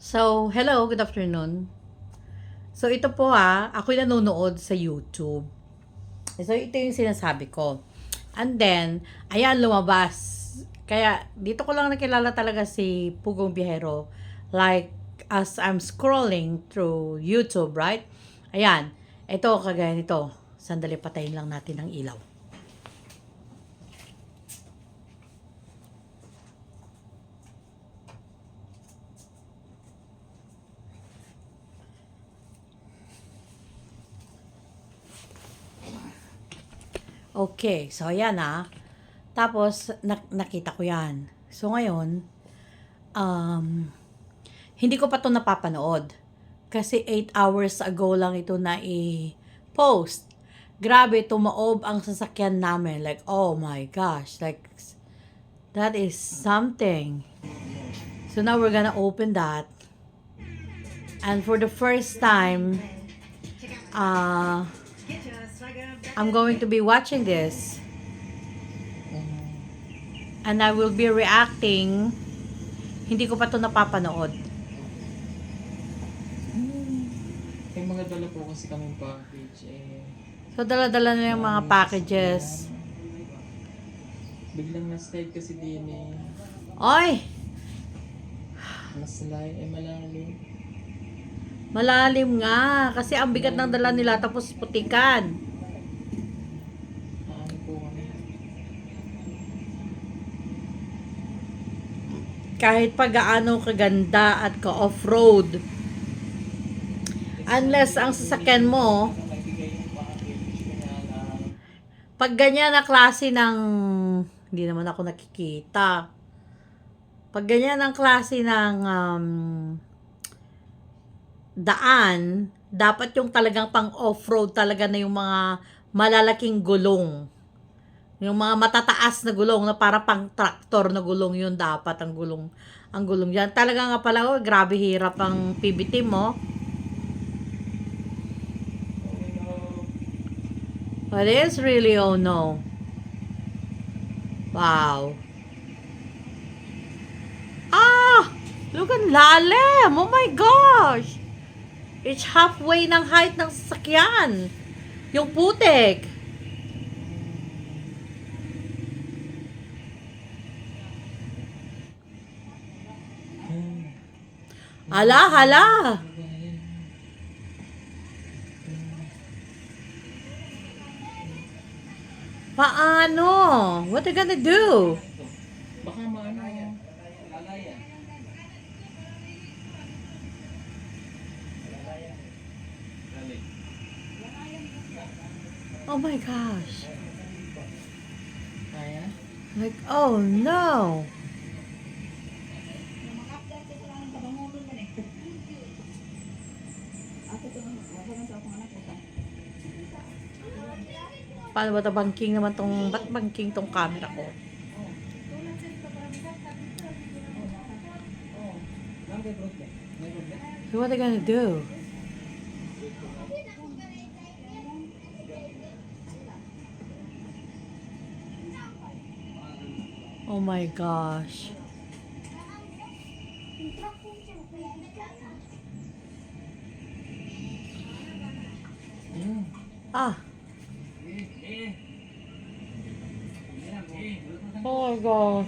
So, hello, good afternoon. So, ito po ako'y nanonood sa YouTube. So, ito yung sinasabi ko. And then, ayan, lumabas. Kaya, dito ko lang nakilala talaga si Pugong Biyahero. Like, as I'm scrolling through YouTube, right? Ayan, ito, kagaya nito. Sandali, patayin lang natin ang ilaw. Okay, so ayan Tapos, nakita ko yan. So, ngayon, um, hindi ko pa to napapanood. Kasi 8 hours ago lang ito na i-post. Grabe, tumaob ang sasakyan namin. Like, oh my gosh. Like, that is something. So now we're gonna open that. And for the first time, I'm going to be watching this. And I will be reacting. Hindi ko pa to napapanood. May mga dala po kasi kaming package So, dala-dala na yung mga packages. Biglang na-slide kasi din Oy! Na-slide malalim. Malalim nga. Kasi ang bigat ng dala nila tapos putikan. Ano po kami? Kahit pa gaano kaganda at ka-off-road. Unless ang sasakyan mo, pag ganyan na klase ng, hindi naman ako nakikita. Pag ganyan ang klase ng daan, dapat yung talagang pang off-road talaga na yung mga malalaking gulong. Yung mga matataas na gulong na para pang tractor na gulong yun dapat ang gulong yan. Talaga nga pala, grabe hirap ang PBT mo. But it's really, oh no. Wow. Look at lalim. Oh my gosh. It's halfway ng height ng sasakyan. Yung putik. Hala. Paano? What are you gonna do? Baka maano yan. Oh my gosh. Kaya? Like, oh no. Paano ba ito banking naman tong, ba't banking tong camera ko? So what are they gonna do? Oh my gosh. Ah. Oh my gosh.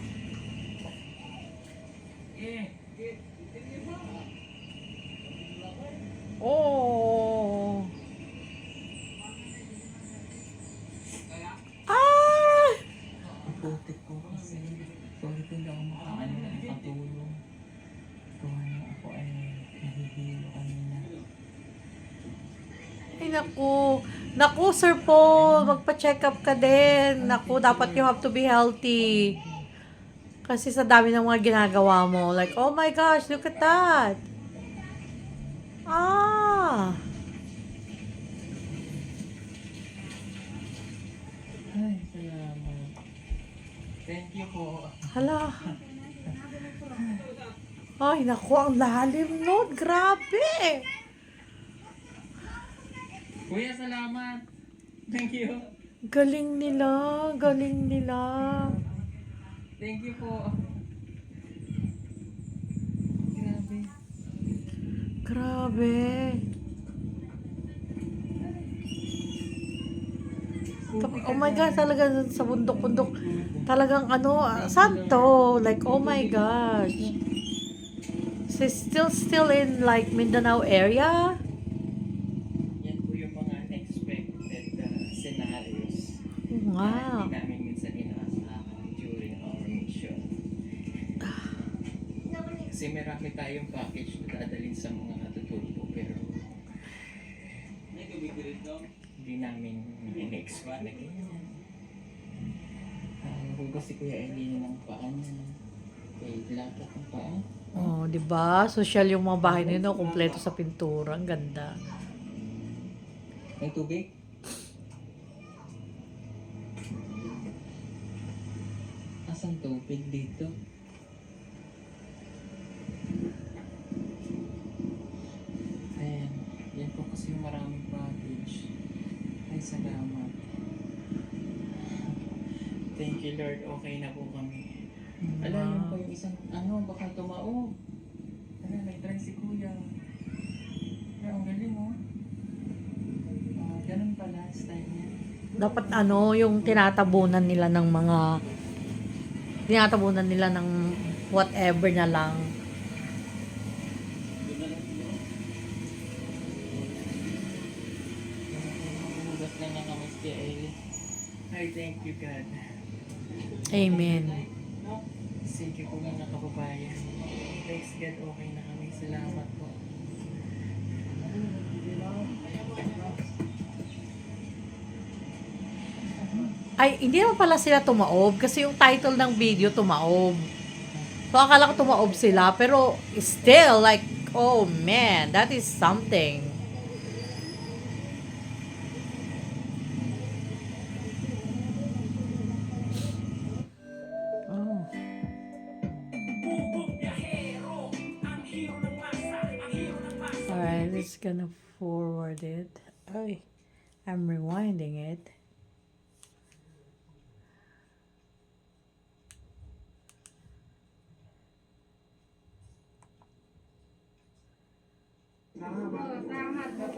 Oh. Ah! Putik ko kasi. Sorry kung hindi ako makatulong. Kung ano ako ay nahihilo kanina. Ay, naku. Naku, Sir Paul, magpa-check up ka din. Naku, dapat you have to be healthy. Kasi sa dami ng mga ginagawa mo. Like, oh my gosh, look at that. Ah. Ay, salamat. Thank you po. Hala. Ay, naku, ang lalim nun. Grabe. Kuya, salamat. Thank you. Galing nila. Galing nila. Thank you po. Grabe. Grabe. Oh my God, talaga sa bundok-bundok. Talagang ano, saan to? Like, oh my gosh. Still in like Mindanao area? Yan po yung mga unexpected scenarios na Wow. hindi namin minsan inaasahan during our mission. Kasi marami tayong package na dadalhin sa mga katutubo pero hindi namin in-expect na ganyan. Hugas si Kuya Eileen ng paa niya. Kaya lapat ng paa. Oh, 'di ba? Social yung mga bahay nila, kumpleto sa pintura, ang ganda. May tubig? Asan tubig dito? Ayan. Yan po kasi yung maraming package. Ay, salamat. Thank you, Lord. Okay na po kami. Ala, yun pa yung isang, baka tumaob. Ala, may try si Kuya. Ay, ang galing, oh. Ganun pala, style niya. Dapat yung tinatabunan nila ng whatever na lang. Hugas na niya kami si Ellie. Ay, thank you, God. Amen. Sige po mga kababayan. Thanks God, okay na kami. Salamat po. Ay, hindi naman pala sila tumaob kasi yung title ng video tumaob. So, akala ko tumaob sila pero still like, oh man, that is something. Oh. Alright, it's gonna forward it. Ay, I'm rewinding it.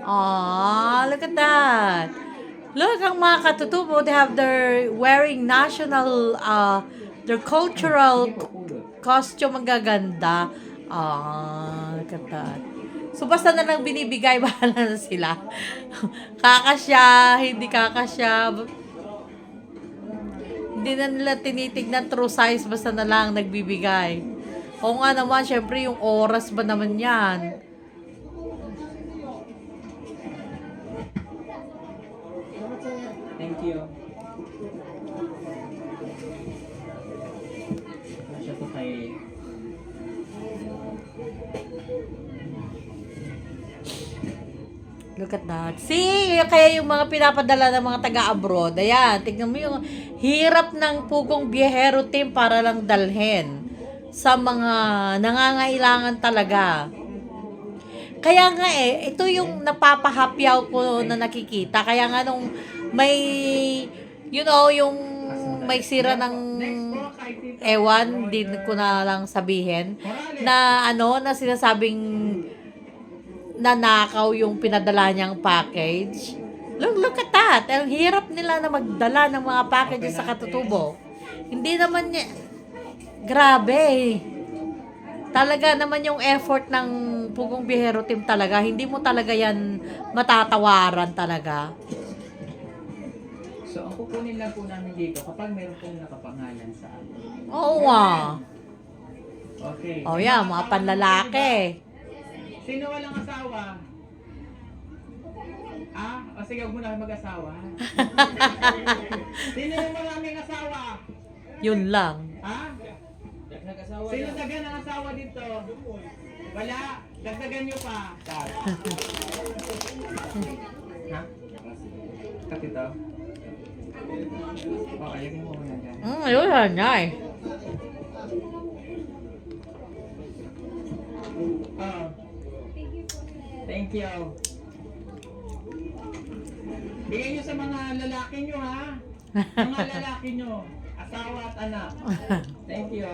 Aw, look at that. Look, ang mga katutubo, they have their wearing national, their cultural costume, ang gaganda. Look at that. So, basta na lang binibigay, bahala na sila. Kakasya, hindi kakasya. Hindi na nila tinitignan true size, basta na lang nagbibigay. O nga naman, syempre, yung oras ba naman yan? Thank you. Masya po kay... Look at that. See, kaya yung mga pinapadala ng mga taga-abroad, ayan, tignan mo yung hirap ng Pugong Biyahero Team para lang dalhin sa mga nangangailangan talaga. Kaya nga ito yung napapahapyaw ko na nakikita. Kaya nga nung may, yung may sira ng ewan, din ko na lang sabihin, na na sinasabing nanakaw yung pinadala niyang package. Look at that. Ang hirap nila na magdala ng mga packages sa katutubo. Hindi naman niya, grabe. Talaga naman yung effort ng Pugong Biyahero Team talaga. Hindi mo talaga yan matatawaran talaga. So, ang kukunin lang po namin dito kapag meron pong nakapangalan sa atin. Oo nga. Okay. O yan, mga panlalaki. Sino walang asawa? O sige, huwag mo na kayo mag-asawa. Sino yung maraming asawa? Yun lang. Sino dagan ang asawa dito? Wala. Dagdagan nyo pa. Ha? Katito? Ayagin mo muna dyan. Yun lang nga Thank you. Bigay nyo sa mga lalaki nyo, ha? Mga lalaki nyo. Asawa at anak. Thank you.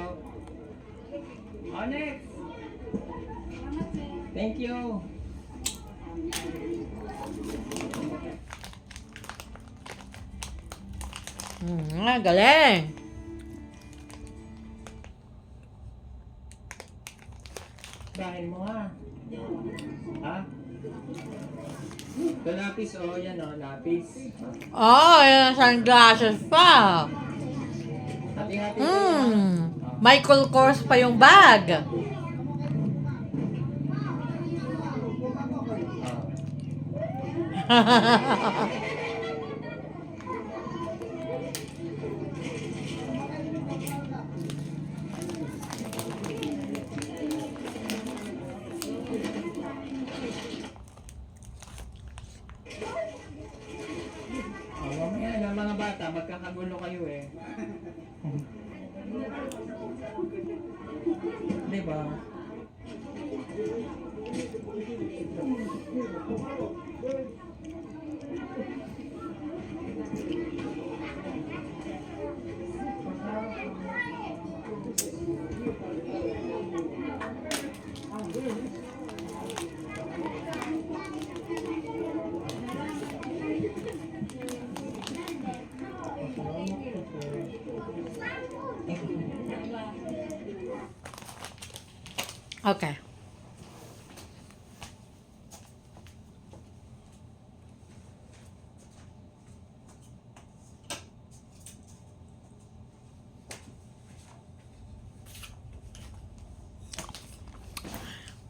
Next. Thank you. Galing. Kain mo nga. Ha? Ito lapis, oh, yan oh, lapis. Oh, yung sunglasses pa. Hati-hati ko yan. Michael Kors pa yung bag. Mamaya na mga bata, magkakagulo kayo eh. Diba? Okay.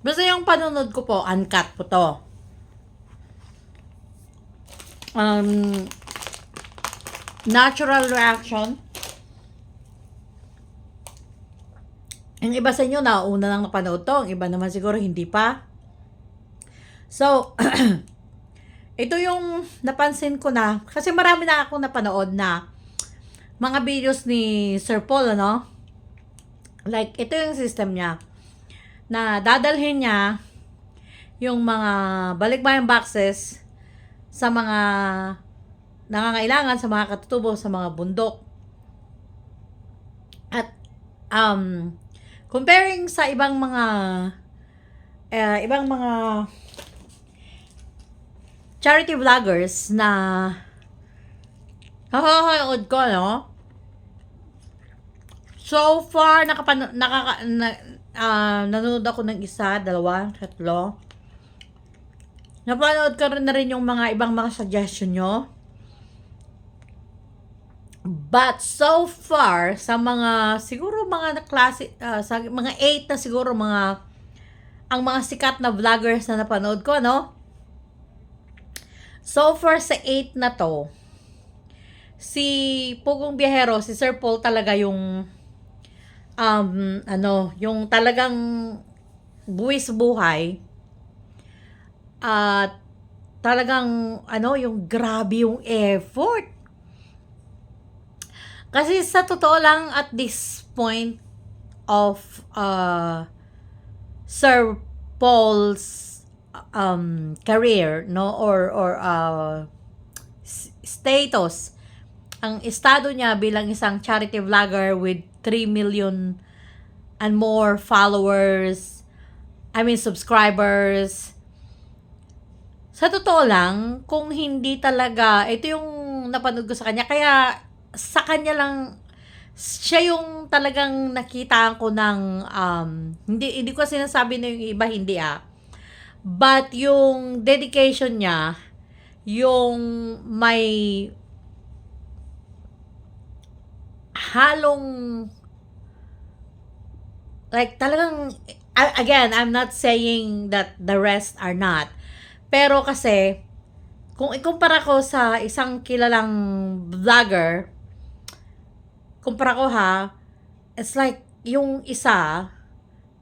Basta yung panunod ko po, uncut po to. Natural reaction. Yung iba sa inyo, nauna lang napanood to. Ang iba naman siguro hindi pa. So, ito yung napansin ko na, kasi marami na akong napanood na mga videos ni Sir Paul, ano? Like, ito yung system niya. Na dadalhin niya yung mga balikbayan boxes sa mga nangangailangan, sa mga katutubo, sa mga bundok. At, comparing sa ibang mga charity vloggers na nakakanood ko, no? So far, nanonood ako ng isa, dalawa, tatlo. Napanood ko rin na rin yung mga ibang mga suggestion nyo. But so far, sa mga, siguro mga klase, sa mga 8 na siguro ang mga sikat na vloggers na napanood ko, no? So far sa 8 na to, si Pugong Biyahero, si Sir Paul talaga yung yung talagang buwis buhay at talagang yung grabe yung effort. Kasi sa totoo lang, at this point of Sir Paul's career, no, or status, ang estado niya bilang isang charity vlogger with 3 million and more followers, subscribers. Sa totoo lang, kung hindi talaga, ito yung napanood ko sa kanya, kaya sa kanya lang, siya yung talagang nakita ko ng, hindi ko sinasabi na yung iba hindi but yung dedication niya, yung may halong, like talagang, again, I'm not saying that the rest are not, pero kasi, kung ikumpara ko sa isang kilalang vlogger, kumpara ko it's like yung isa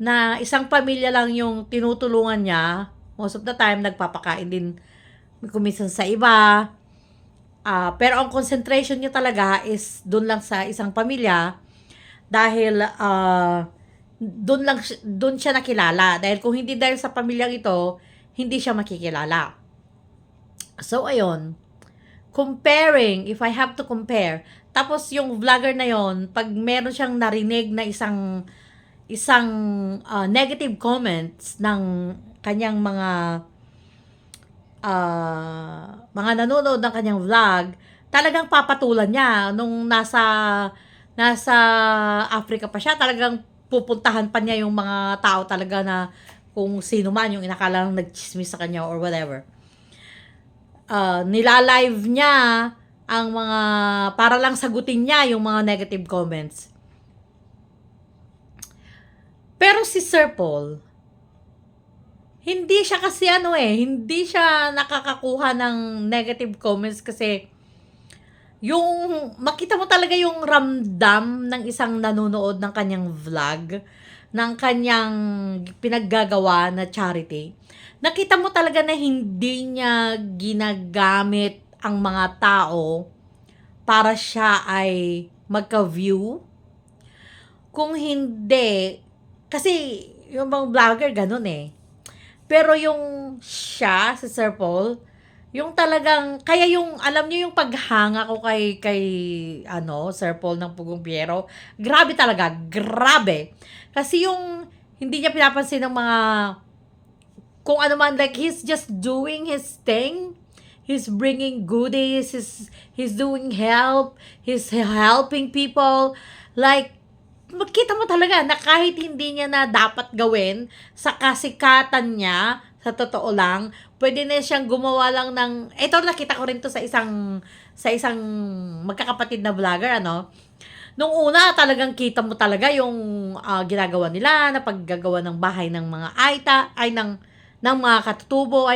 na isang pamilya lang yung tinutulungan niya, most of the time nagpapakain din kuminsan sa iba, pero ang concentration niya talaga is doon lang sa isang pamilya dahil doon siya nakilala, dahil kung hindi dahil sa pamilyang ito, hindi siya makikilala. So ayun, comparing, if I have to compare, tapos yung vlogger na yon, pag meron siyang narinig na isang negative comments ng kanyang mga nanonood ng kanyang vlog, talagang papatulan niya nung nasa Africa pa siya, talagang pupuntahan pa niya yung mga tao talaga na kung sino man yung inakala lang nagchismis sa kanya or whatever. Nilalive niya ang mga, para lang sagutin niya yung mga negative comments. Pero si Sir Paul, hindi siya kasi hindi siya nakakakuha ng negative comments kasi yung makita mo talaga yung ramdam ng isang nanonood ng kanyang vlog, ng kanyang pinaggagawa na charity. Nakita mo talaga na hindi niya ginagamit ang mga tao para siya ay magka-view. Kung hindi, kasi yung mga vlogger ganun eh. Pero yung siya, si Sir Paul, yung talagang, kaya yung, alam niyo yung paghanga ko kay Sir Paul ng Pugong Piero, grabe talaga, grabe. Kasi yung, hindi niya pinapansin ng mga, kung ano man, like, he's just doing his thing. He's bringing goodies, he's doing help, he's helping people. Like, makita mo talaga na kahit hindi niya na dapat gawin sa kasikatan niya, sa totoo lang, pwede na siyang gumawa lang ng, eto nakita ko rin to sa isang magkakapatid na vlogger, Nung una, talagang kita mo talaga yung ginagawa nila na paggagawa ng bahay ng mga ng mga katutubo,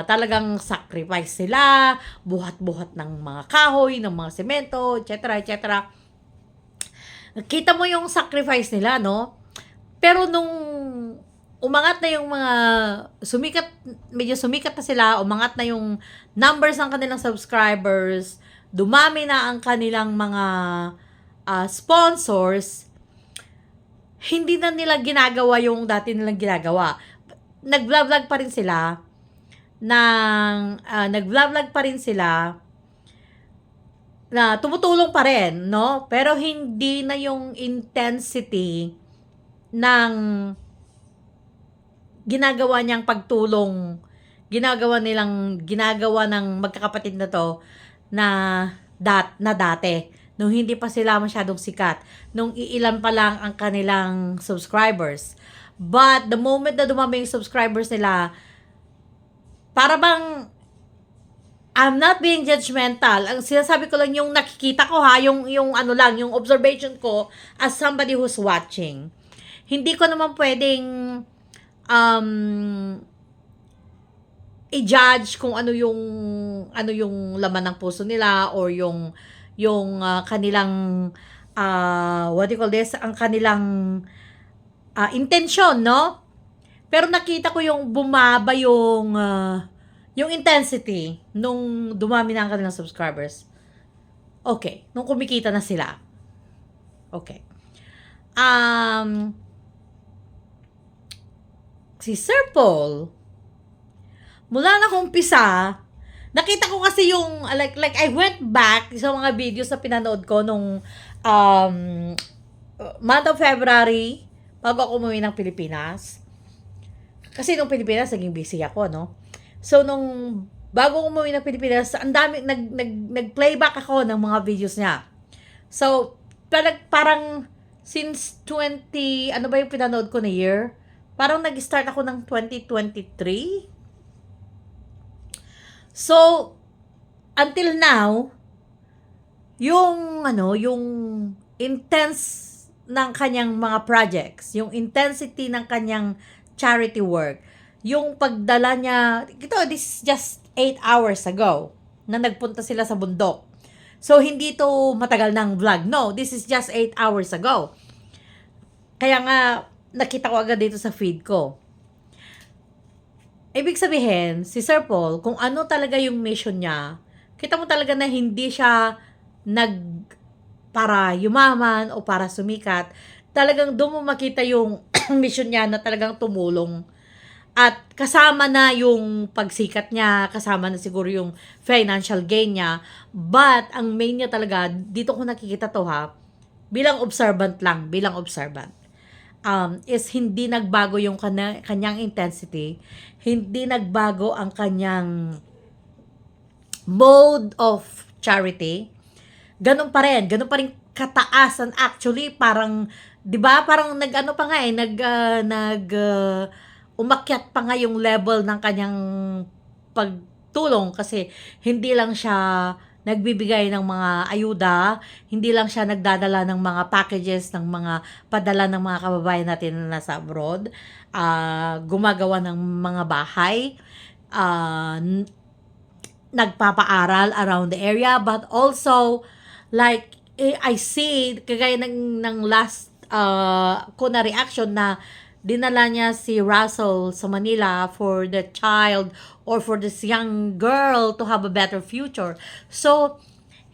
talagang sacrifice sila, buhat-buhat ng mga kahoy, ng mga semento, etc., etc. Kita mo yung sacrifice nila, no? Pero nung umangat na yung mga medyo sumikat na sila, umangat na yung numbers ng kanilang subscribers, dumami na ang kanilang mga sponsors, hindi na nila ginagawa yung dati nilang ginagawa. Nag-vlog pa rin sila na tumutulong pa rin, no? Pero hindi na yung intensity ng ginagawa niyang pagtulong, ginagawa ng magkakapatid na to na dati, nung hindi pa sila masyadong sikat, nung iilan pa lang ang kanilang subscribers. But the moment na dumami yung subscribers nila, para bang, I'm not being judgmental. Ang sinasabi ko lang yung nakikita ko yung yung observation ko as somebody who's watching. Hindi ko naman pwedeng i-judge kung ano yung laman ng puso nila or yung kanilang what do you call this, ang kanilang intention, no? Pero nakita ko yung bumaba yung intensity nung dumami na ang kanilang subscribers. Okay, nung kumikita na sila. Okay. Si Sir Paul, mula na umpisa, nakita ko kasi yung, like I went back sa mga videos na pinanood ko nung month of February, bago ako umuwi ng Pilipinas. Kasi nung Pilipinas, naging busy ako, no? So, nung bago ako umuwi ng Pilipinas, ang dami, nag-playback ako ng mga videos niya. So, parang since ano ba yung pinanood ko na year? Parang nag-start ako ng 2023. So, until now, yung intense ng kanyang mga projects, yung intensity ng kanyang charity work, yung pagdala niya, this is just 8 hours ago na nagpunta sila sa bundok. So, hindi to matagal ng vlog. No, this is just 8 hours ago. Kaya nga, nakita ko agad dito sa feed ko. Ibig sabihin, si Sir Paul, kung ano talaga yung mission niya, kita mo talaga na hindi siya para yumaman o para sumikat. Talagang doon mo makita yung mission niya na talagang tumulong. At kasama na yung pagsikat niya, kasama na siguro yung financial gain niya. But, ang main niya talaga, dito ko nakikita to bilang observant lang, bilang observant. is hindi nagbago yung kanyang intensity, hindi nagbago ang kanyang mode of charity, ganun pa rin kataasan. Actually, parang, 'di ba, parang nag-ano pa nga umakyat pa nga yung level ng kanyang pagtulong, kasi hindi lang siya nagbibigay ng mga ayuda, hindi lang siya nagdadala ng mga packages, ng mga padala ng mga kababayan natin na nasa abroad, gumagawa ng mga bahay, nagpapaaral around the area, but also, like, I see, kagaya ng last ko na reaction, na dinala niya si Russell sa Manila for the child, or for this young girl to have a better future. So,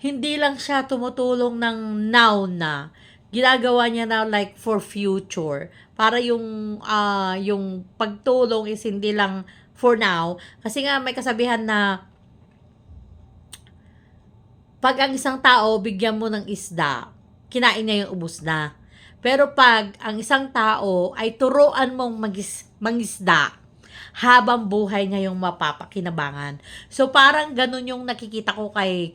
hindi lang siya tumutulong ng now na, ginagawa niya na like for future. Para yung pagtulong is hindi lang for now. Kasi nga may kasabihan na, pag ang isang tao bigyan mo ng isda, kinain niya yung ubos na. Pero pag ang isang tao ay turuan mong mangisda, habang buhay niya yung mapapakinabangan. So parang ganun yung nakikita ko kay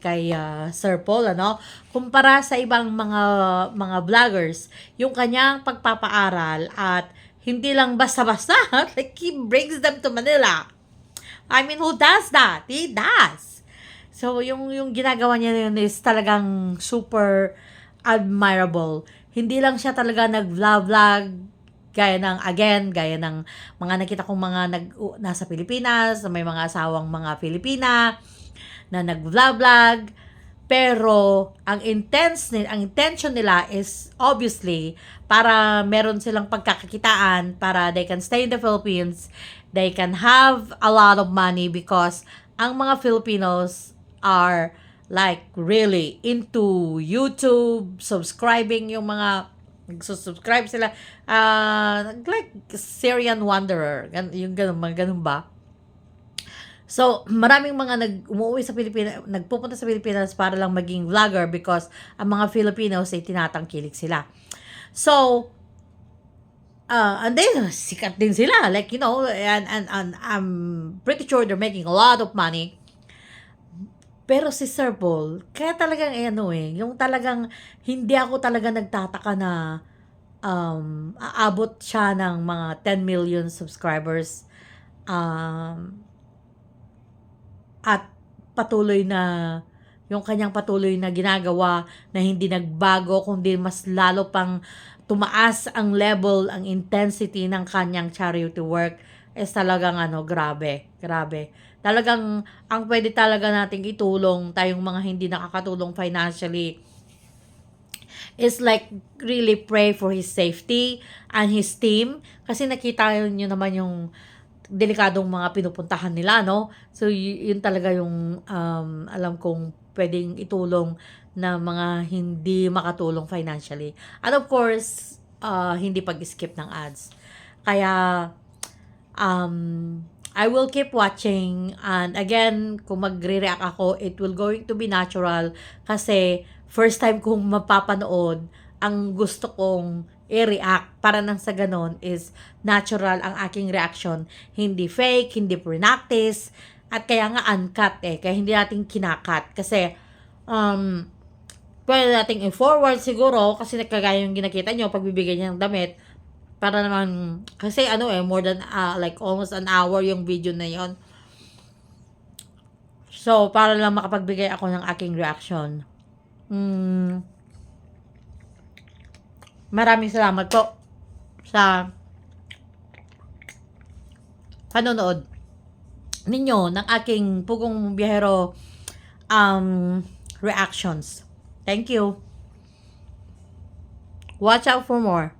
Sir Paul, ano? Kumpara sa ibang mga vloggers, yung kanyang pagpapaaral, at hindi lang basta-basta, like he brings them to Manila. I mean, who does that? He does. So, yung ginagawa niya yun is talagang super admirable. Hindi lang siya talaga nag-vlog, gaya ng mga nakita kong mga nasa Pilipinas, na may mga asawang mga Pilipina, na nag-vlog, pero ang intention nila is obviously para meron silang pagkakakitaan, para they can stay in the Philippines, they can have a lot of money, because ang mga Filipinos are like really into YouTube, subscribing, yung mga nagsusubscribe sila, like Syrian Wanderer, yung ganun ba? So, maraming mga umuwi sa Pilipinas, nagpupunta sa Pilipinas para lang maging vlogger, because ang mga Filipinos ay tinatangkilik sila. So, and then, sikat din sila, like, you know, and I'm pretty sure they're making a lot of money. Pero si Sir Paul, kaya talagang yung talagang hindi ako talaga nagtataka na aabot siya ng mga 10 million subscribers, at patuloy na yung kanyang patuloy na ginagawa, na hindi nagbago, kundi mas lalo pang tumaas ang level, ang intensity ng kanyang charity work, is talagang grabe. Talagang ang pwede talaga nating itulong, tayong mga hindi nakakatulong financially, is like really pray for his safety and his team, kasi nakita nyo naman yung delikadong mga pinupuntahan nila, no? So yun talaga yung alam kong pwedeng itulong na mga hindi makatulong financially. And of course, hindi pag-skip ng ads. Kaya I will keep watching, and again, kung magre-react ako, it will going to be natural, kasi first time kong mapapanood, ang gusto kong i-react para nang sa ganon is natural ang aking reaction, hindi fake, hindi pre-practice, at kaya nga uncut kaya hindi natin kinakat, kasi pwede nating i-forward siguro, kasi nagkagaya yung ginakita nyo, pagbibigay niya ng damit, para naman, kasi more than like almost an hour yung video na yon. So, para lang makapagbigay ako ng aking reaction. Maraming salamat po sa panonood ninyo ng aking Pugong Biyahero reactions. Thank you. Watch out for more.